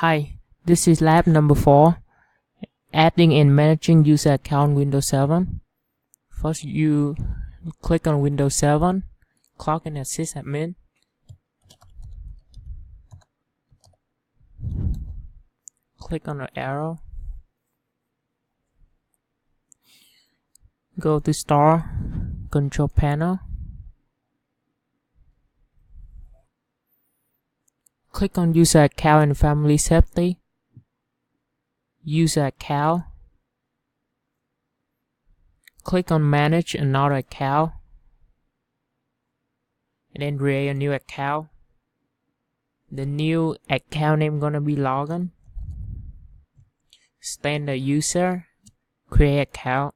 Hi, this is lab number 4, adding and managing user account Windows 7. First, you click on Windows 7, clock in as sysadmin. Click on the arrow. Go to Start, Control Panel. Click on User Account and Family Safety. User Account. Click on Manage another account. And then create a new account. The new account name gonna be login. Standard user. Create account.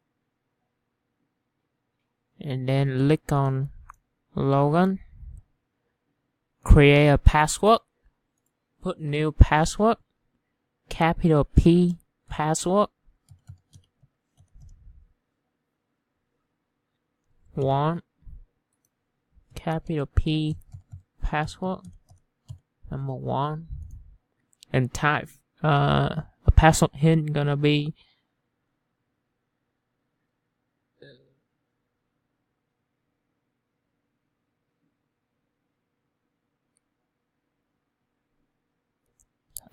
And then click on login. Create a password. Put new password. Capital P password. 1. Capital P password. Number 1. And type a password hint gonna be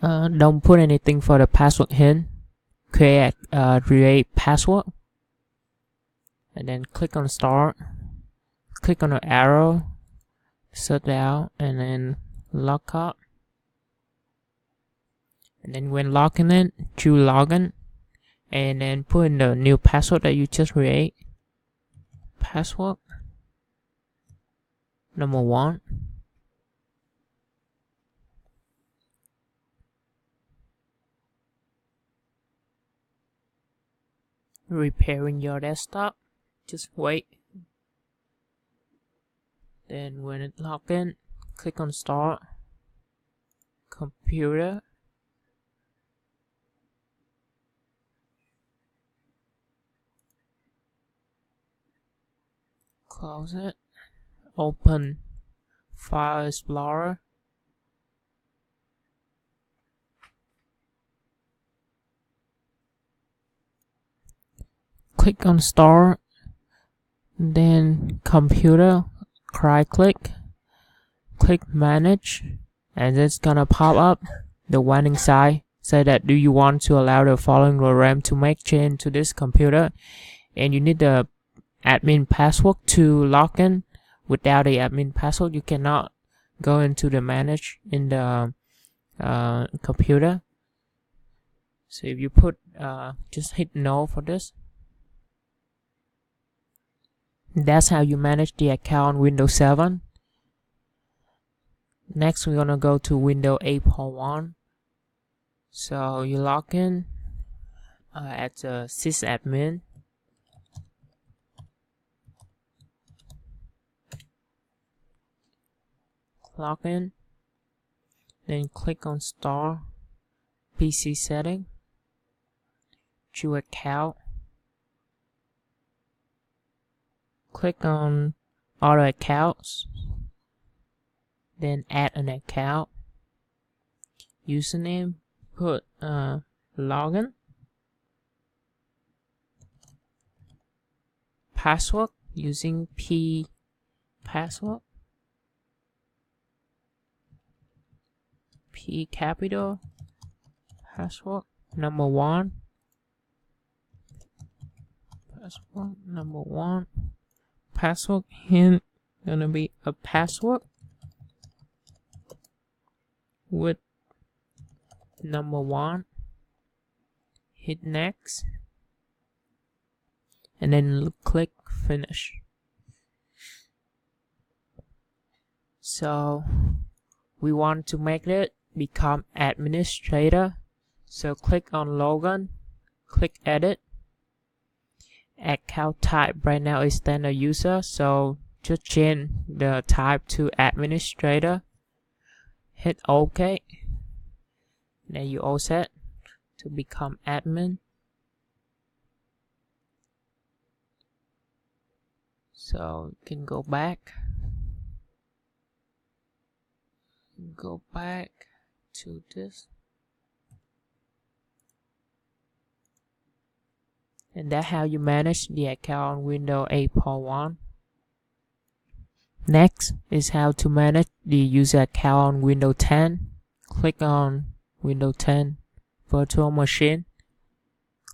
don't put anything for the password hint. Create password, and then click on Start. Click on the arrow, search out, and then lock up. And then when logging in, choose login, and then put in the new password that you just create. Password number 1. Repairing your desktop. Just wait. Then when it log in, click on Start, Computer. Close it. Open File Explorer. Click on Start, then Computer, right click, click Manage, and it's gonna pop up the warning sign. Say that do you want to allow the following program to make change to this computer, and you need the admin password to log in. Without the admin password, you cannot go into the manage in the computer. So if you put just hit no for this. That's how you manage the account Windows 7. Next, we're gonna go to Windows 8.1. So you log in as a sysadmin. Log in. Then click on Start, PC Setting. Choose Account. Click on Other Accounts. Then add an account. Username, put login. Password using P password. P capital password number 1. Password number 1. Password hint gonna be a password with number 1. Hit next, and then click finish. So we want to make it become administrator. So click on login, click edit. Account type right now is standard user, so just change the type to administrator. Hit OK. Then you all set to become admin. So you can go back to this. And that's how you manage the account on Windows 8.1. Next is how to manage the user account on Windows 10. Click on Windows 10 virtual machine,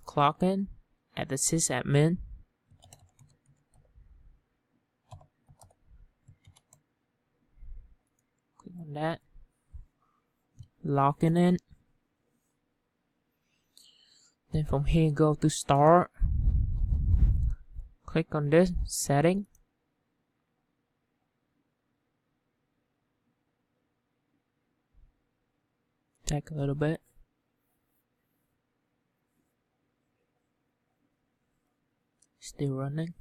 clock in at the sysadmin. Click on that, logging in. Then from here go to start. Click on this setting. Take a little bit. Still running.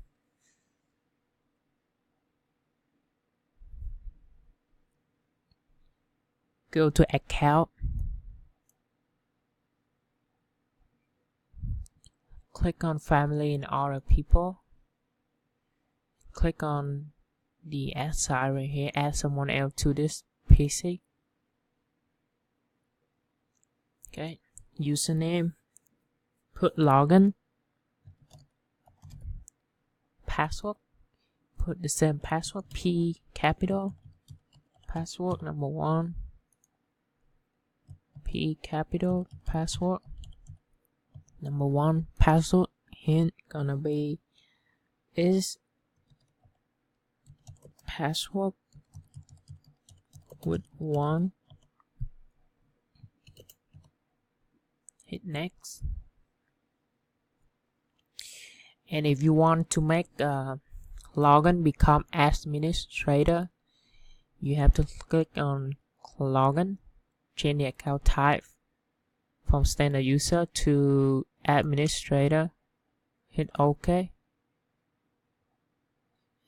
Go to account. Click on family and other people. Click on the add side right here. Add someone else to this PC. Okay. Username. Put login. Password. Put the same password. P capital. Password number 1. P capital. Password number 1. Password hint gonna be is password with 1. Hit next. And if you want to make login become administrator, you have to click on login, change the account type from standard user to administrator. Hit OK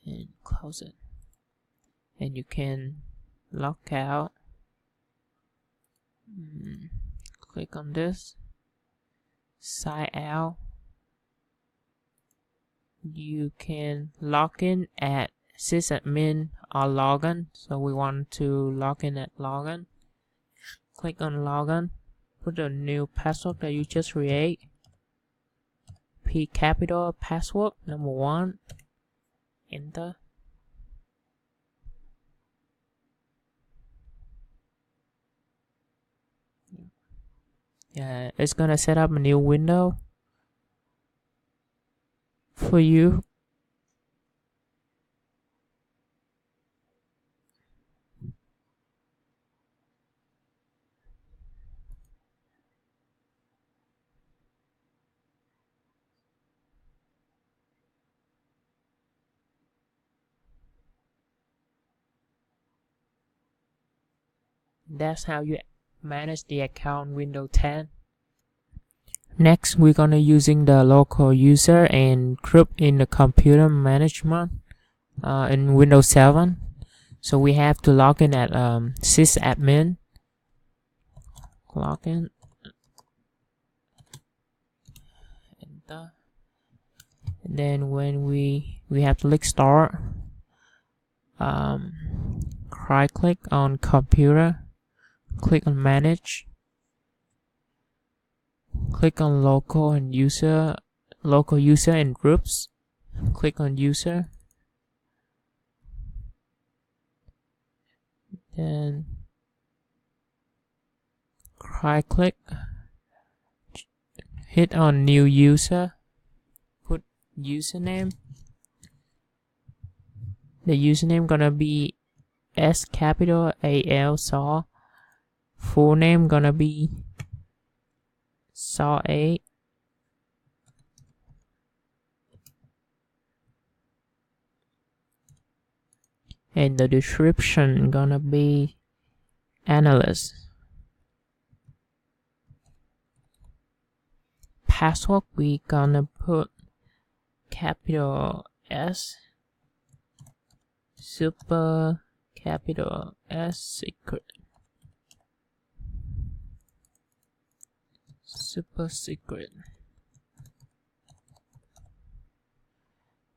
and close it, and you can log out. Click on this, sign out. You can log in at sysadmin or login. So we want to log in at login. Click on login. Put a new password that you just create. P capital password number 1. Enter. Yeah, it's gonna set up a new window for you. That's how you manage the account Windows 10. Next, we're gonna using the local user and group in the computer management in Windows 7. So we have to log in at sysadmin. Log in. Enter. And then when we have to click start. Right click on computer. Click on manage. Click on local user and groups. Click on user. Then right click. Hit on new user. Put username. The username gonna be S capital AL saw. Full name gonna be saw 8. And the description gonna be analyst. Password we gonna put capital S, super capital S, secret, super secret.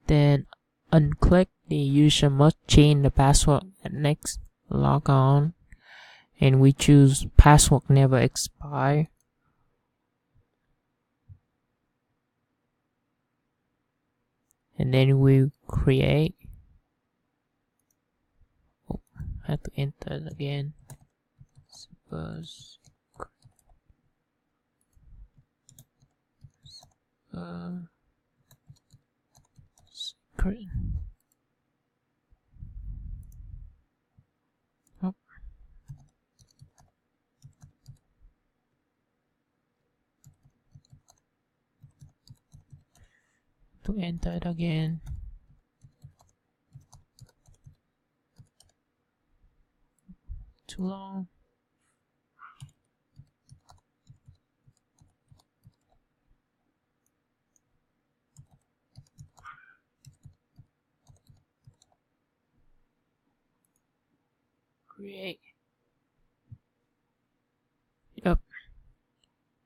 Then unclick the user must change the password. And next, log on, and we choose password never expire. and then we create. Oh, I have to enter it again. Suppose secret. Oh. To enter it again. Too long. Create. Yep.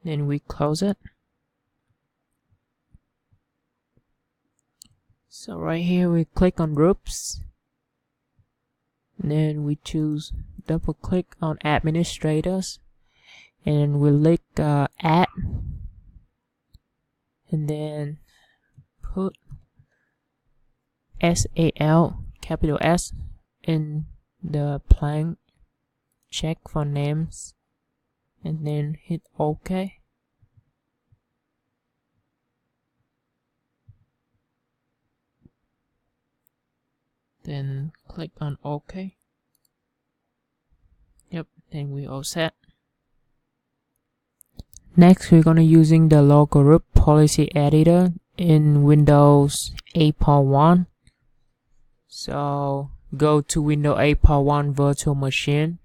Then we close it. So right here we click on groups. And then we choose, double click on administrators, and we click add, and then put SAL, capital S, in the blank check for names, and then hit OK. Then click on OK. Yep, then we all set. Next, we're gonna using the local group policy editor in Windows 8.1. So go to Windows 8.1 virtual machine.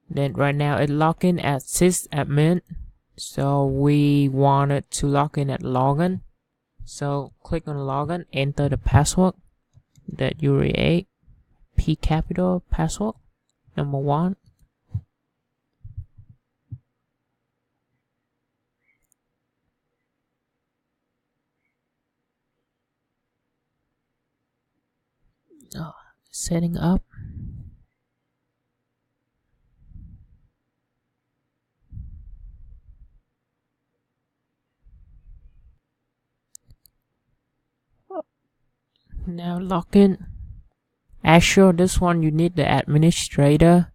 Then right now it logged in as sysadmin. So we wanted to log in at login. So click on login, enter the password that you create, P capital password, number 1. Setting up. Now log in. Azure, this one you need the administrator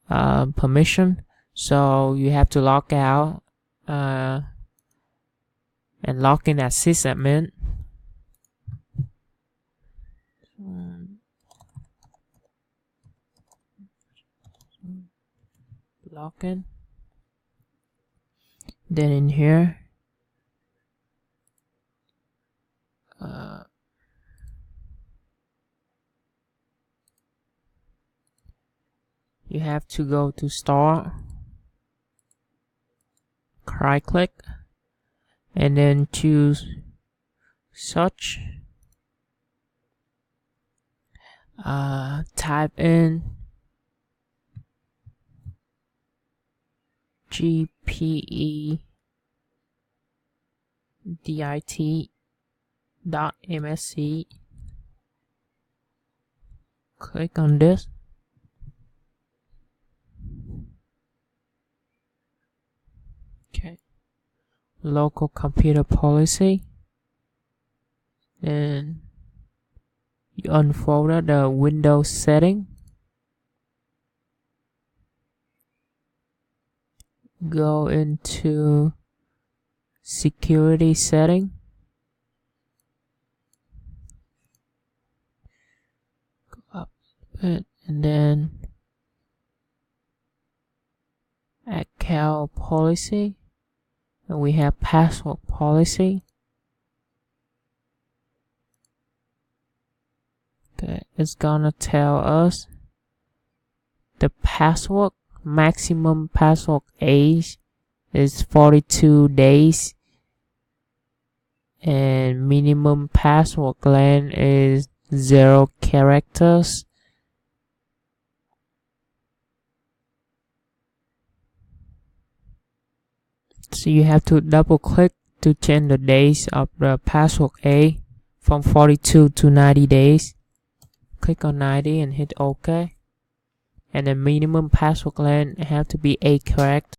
permission, so you have to log out and log in as sysadmin. Log in. Then in here you have to go to Start, right click, and then choose Search. Type in gpedit.msc. Click on this. Okay. Local computer policy. And you unfold the Windows setting. Go into security setting. Go up a bit, and then account policy, and we have password policy. Okay, it's gonna tell us the password. Maximum password age is 42 days, and minimum password length is 0 characters. So you have to double click to change the days of the password A from 42 to 90 days. Click on 90 and hit OK. And the minimum password length have to be 8 characters.